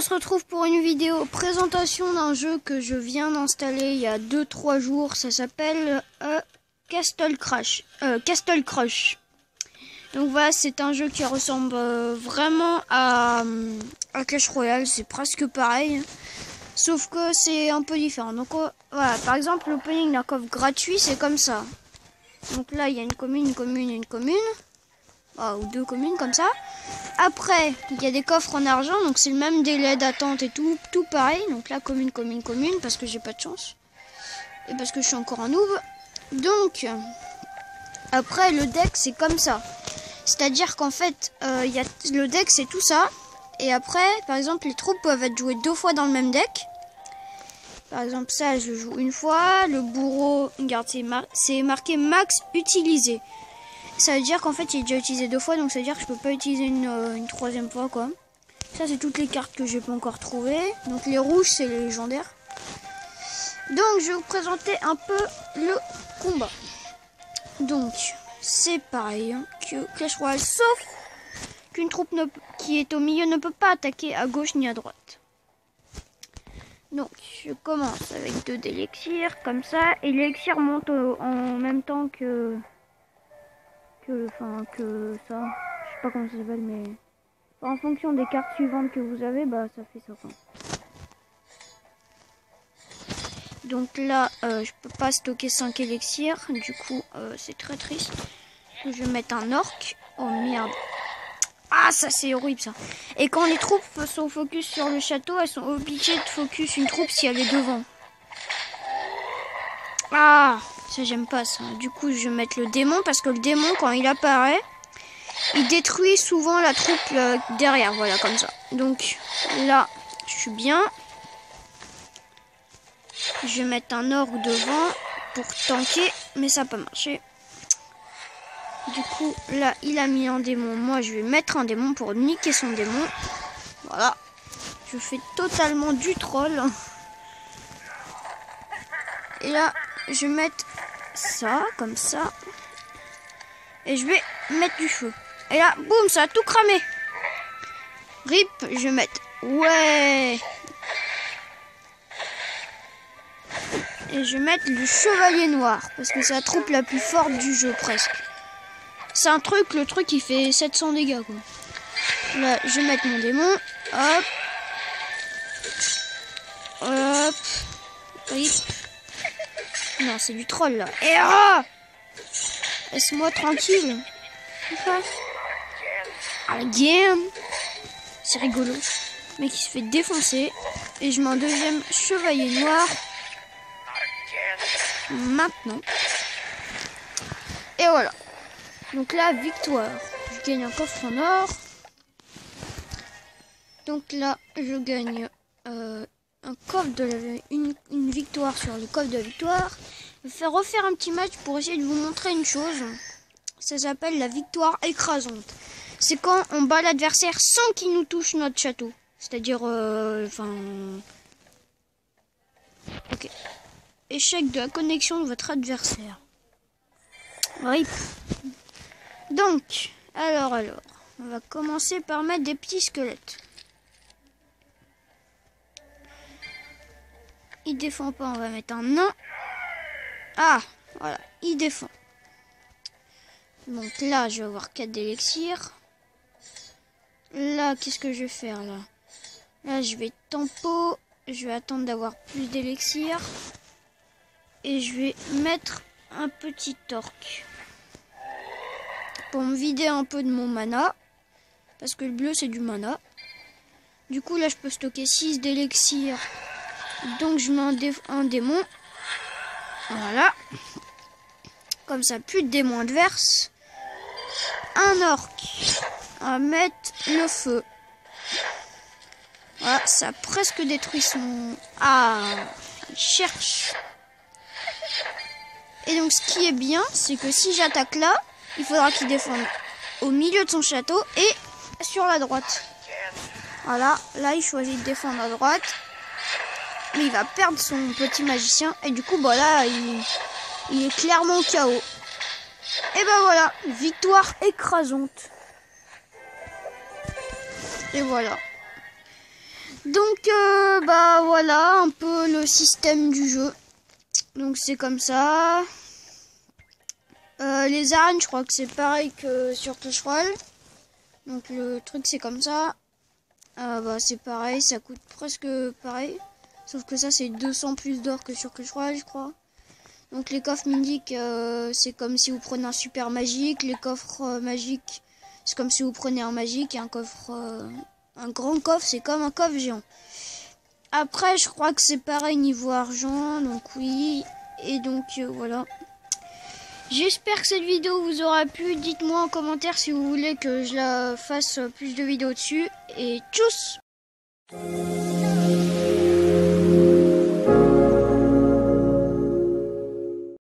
on se retrouve pour une vidéo présentation d'un jeu que je viens d'installer il y a 2-3 jours. Ça s'appelle Castle Crush. Donc voilà, c'est un jeu qui ressemble vraiment à Clash Royale. C'est presque pareil, sauf que c'est un peu différent. Donc voilà, par exemple, l'opening d'un coffre gratuit, c'est comme ça. Donc là, il y a une commune et une commune. Ou 2 communes comme ça. Après, il y a des coffres en argent, donc c'est le même délai d'attente et tout pareil. Donc là, commune, parce que j'ai pas de chance. Et parce que je suis encore un noob. Donc, après, le deck, c'est comme ça. C'est-à-dire qu'en fait, le deck, c'est tout ça. Et après, par exemple, les troupes peuvent être jouées 2 fois dans le même deck. Par exemple, ça, je joue une fois. Le bourreau, regarde, c'est marqué max utilisé. Ça veut dire qu'en fait, il est déjà utilisé 2 fois, donc ça veut dire que je peux pas utiliser une 3e fois, quoi. Ça, c'est toutes les cartes que j'ai pas encore trouvées. Donc les rouges, c'est les légendaires. Donc, je vais vous présenter un peu le combat. Donc, c'est pareil que Clash Royale, sauf qu'une troupe qui est au milieu ne peut pas attaquer à gauche ni à droite. Donc, je commence avec 2 d'élixirs, comme ça. Et l'élixir monte en même temps que ça, je sais pas comment ça s'appelle, mais en fonction des cartes suivantes que vous avez, bah ça fait ça, quoi. Donc là, je peux pas stocker 5 élixirs, du coup c'est très triste. Je vais mettre un orc. Oh merde. Ah, ça c'est horrible ça. Et quand les troupes sont focus sur le château, elles sont obligées de focus une troupe si elle est devant. Ah, ça j'aime pas ça. Du coup je vais mettre le démon, parce que le démon, quand il apparaît, il détruit souvent la troupe derrière. Voilà, comme ça. Donc là je suis bien. Je vais mettre un orc devant pour tanker, mais ça n'a pas marché. Du coup là il a mis un démon. Moi je vais mettre un démon pour niquer son démon. Voilà. Je fais totalement du troll. Et là je vais mettre ça, comme ça. Et je vais mettre du feu. Et là, boum, ça a tout cramé. RIP, je vais mettre... Ouais. Et je vais mettre le chevalier noir, parce que c'est la troupe la plus forte du jeu, presque. C'est le truc il fait 700 dégâts, quoi. Là, je vais mettre mon démon. Hop. Hop. RIP. Non, c'est du troll là. Et laisse-moi tranquille. Again. C'est rigolo. Mais qui se fait défoncer. Et je mets un 2e chevalier noir. Maintenant. Et voilà. Donc là, victoire. Je gagne un coffre en or. Donc là, je gagne un coffre une victoire sur le coffre de la victoire. Je vais refaire un petit match pour essayer de vous montrer une chose. Ça s'appelle la victoire écrasante. C'est quand on bat l'adversaire sans qu'il nous touche notre château. C'est-à-dire, ok. Échec de la connexion de votre adversaire. RIP. Donc, alors, on va commencer par mettre des petits squelettes. Il défend pas, on va mettre un nain. Ah, voilà, il défend. Donc là, je vais avoir 4 d'élixirs. Là, qu'est-ce que je vais faire là? Là, je vais tempo. Je vais attendre d'avoir plus d'élixirs. Et je vais mettre un petit orc. Pour me vider un peu de mon mana. Parce que le bleu, c'est du mana. Du coup, là, je peux stocker 6 d'élixirs. Donc, je mets un démon. Voilà. Comme ça, plus de démons adverses. Un orc. On va mettre le feu. Voilà, ça a presque détruit son... Ah, il cherche. Et donc, ce qui est bien, c'est que si j'attaque là, il faudra qu'il défende au milieu de son château et sur la droite. Voilà, là, il choisit de défendre à droite. Mais il va perdre son petit magicien. Et du coup, bah là, il est clairement KO. Et ben voilà, victoire écrasante. Et voilà. Donc bah voilà un peu le système du jeu. Donc c'est comme ça. Les arènes, je crois que c'est pareil que sur Clash Royale. Donc le truc c'est comme ça. Bah c'est pareil, ça coûte presque pareil. Sauf que ça c'est 200 plus d'or que sur Clash Royale, je crois. Donc les coffres mythiques, c'est comme si vous prenez un super magique. Les coffres magiques, c'est comme si vous prenez un magique. Et un coffre, un grand coffre, c'est comme un coffre géant. Après, je crois que c'est pareil niveau argent. Donc oui. Et donc voilà. J'espère que cette vidéo vous aura plu. Dites-moi en commentaire si vous voulez que je la fasse plus de vidéos dessus. Et tchuss!